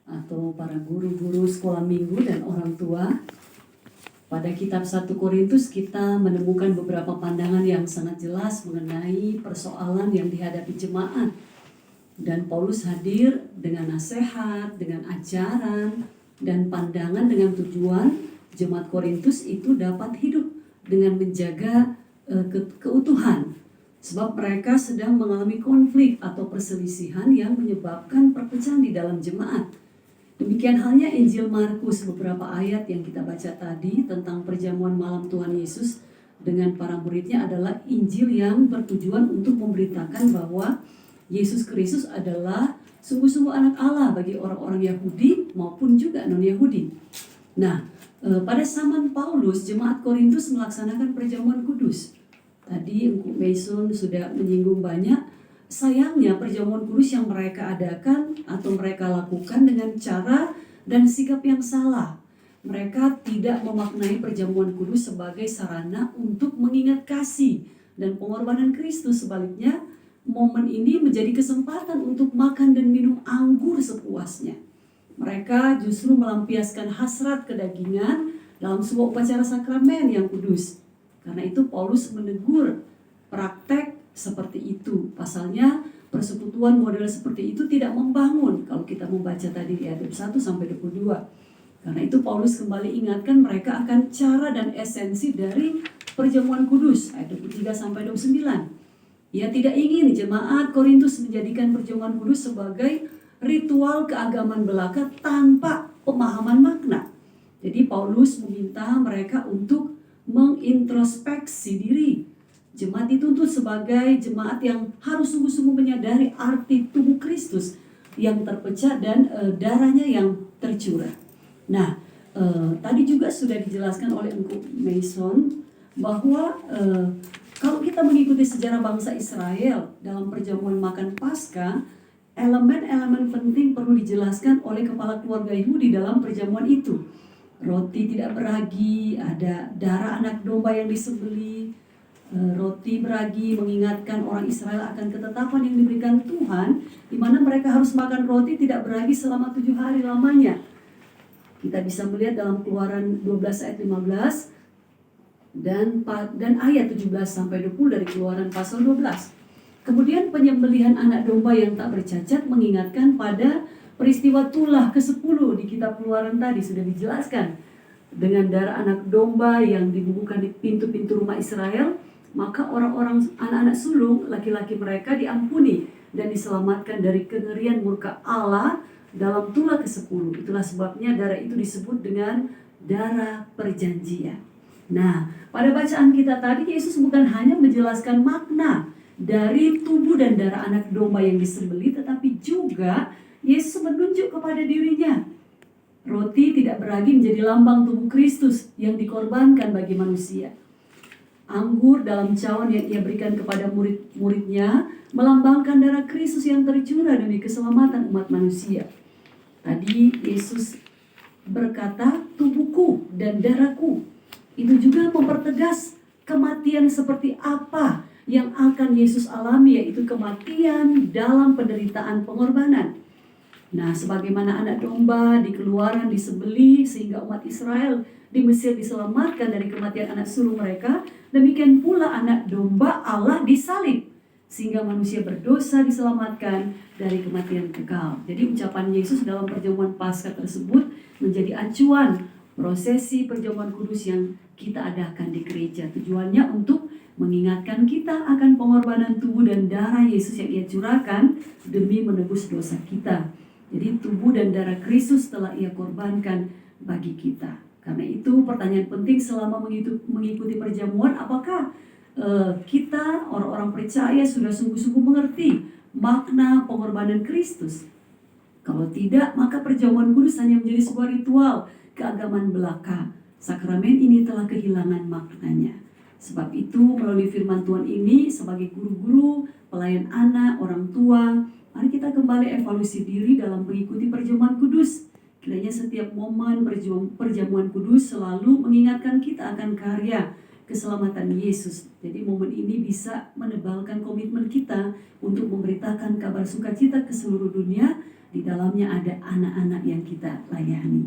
Atau para guru-guru sekolah minggu dan orang tua. Pada kitab 1 Korintus kita menemukan beberapa pandangan yang sangat jelas mengenai persoalan yang dihadapi jemaat. Dan Paulus hadir dengan nasihat, dengan ajaran, dan pandangan dengan tujuan jemaat Korintus itu dapat hidup dengan menjaga keutuhan. Sebab mereka sedang mengalami konflik atau perselisihan yang menyebabkan perpecahan di dalam jemaat. Demikian halnya Injil Markus, beberapa ayat yang kita baca tadi tentang perjamuan malam Tuhan Yesus dengan para muridnya adalah Injil yang bertujuan untuk memberitakan bahwa Yesus Kristus adalah sungguh-sungguh anak Allah bagi orang-orang Yahudi maupun juga non-Yahudi. Nah, pada zaman Paulus, jemaat Korintus melaksanakan perjamuan kudus. Tadi Engku Mason sudah menyinggung banyak. Sayangnya perjamuan kudus yang mereka adakan atau mereka lakukan dengan cara dan sikap yang salah. Mereka tidak memaknai perjamuan kudus sebagai sarana untuk mengingat kasih dan pengorbanan Kristus. Sebaliknya, momen ini menjadi kesempatan untuk makan dan minum anggur sepuasnya. Mereka justru melampiaskan hasrat kedagingan dalam sebuah upacara sakramen yang kudus. Karena itu Paulus menegur praktek seperti itu. Pasalnya persekutuan model seperti itu tidak membangun. Kalau kita membaca tadi di ayat 1 sampai 22. Karena itu Paulus kembali ingatkan mereka akan cara dan esensi dari perjamuan kudus. Ayat 23 sampai 29. Ia tidak ingin jemaat Korintus menjadikan perjamuan kudus sebagai ritual keagamaan belaka tanpa pemahaman makna. Jadi Paulus meminta mereka untuk mengintrospeksi diri. Jemaat dituntut sebagai jemaat yang harus sungguh-sungguh menyadari arti tubuh Kristus yang terpecah dan darahnya yang tercurah. Nah, tadi juga sudah dijelaskan oleh Engku Mason bahwa kalau kita mengikuti sejarah bangsa Israel dalam perjamuan makan Paskah, elemen-elemen penting perlu dijelaskan oleh kepala keluarga Yahudi dalam perjamuan itu. Roti tidak beragi, ada darah anak domba yang disembelih. Roti beragi mengingatkan orang Israel akan ketetapan yang diberikan Tuhan, di mana mereka harus makan roti tidak beragi selama 7 hari lamanya. Kita bisa melihat dalam Keluaran 12 ayat 15 dan ayat 17 sampai 20 dari Keluaran pasal 12. Kemudian penyembelihan anak domba yang tak bercacat mengingatkan pada peristiwa tulah ke-10 di kitab Keluaran tadi sudah dijelaskan. Dengan darah anak domba yang dibubuhkan di pintu-pintu rumah Israel, maka orang-orang anak-anak sulung laki-laki mereka diampuni dan diselamatkan dari kengerian murka Allah dalam tulah ke-10. Itulah sebabnya darah itu disebut dengan darah perjanjian. Nah, pada bacaan kita tadi Yesus bukan hanya menjelaskan makna dari tubuh dan darah anak domba yang disembelih, tetapi juga Yesus menunjuk kepada dirinya. Roti tidak beragi menjadi lambang tubuh Kristus yang dikorbankan bagi manusia. Anggur dalam cawan yang ia berikan kepada murid-muridnya melambangkan darah Kristus yang tercurah demi keselamatan umat manusia. Tadi Yesus berkata, tubuhku dan darahku. Itu juga mempertegas kematian seperti apa yang akan Yesus alami, yaitu kematian dalam penderitaan pengorbanan. Nah, sebagaimana anak domba di Keluaran disembelih sehingga umat Israel di Mesir diselamatkan dari kematian anak sulung mereka, demikian pula anak domba Allah disalib sehingga manusia berdosa diselamatkan dari kematian kekal. Jadi ucapan Yesus dalam perjamuan Paskah tersebut menjadi acuan prosesi perjamuan kudus yang kita adakan di gereja. Tujuannya untuk mengingatkan kita akan pengorbanan tubuh dan darah Yesus yang ia curahkan demi menebus dosa kita. Jadi tubuh dan darah Kristus telah ia korbankan bagi kita. Karena itu pertanyaan penting selama mengikuti perjamuan, apakah kita orang-orang percaya sudah sungguh-sungguh mengerti makna pengorbanan Kristus? Kalau tidak, maka perjamuan kudus hanya menjadi sebuah ritual keagamaan belaka. Sakramen ini telah kehilangan maknanya. Sebab itu melalui firman Tuhan ini sebagai guru-guru, pelayan anak, orang tua, mari kita kembali evaluasi diri dalam mengikuti perjamuan kudus. Kiranya setiap momen perjamuan kudus selalu mengingatkan kita akan karya keselamatan Yesus. Jadi momen ini bisa menebalkan komitmen kita untuk memberitakan kabar sukacita ke seluruh dunia Di dalamnya ada anak-anak yang kita layani.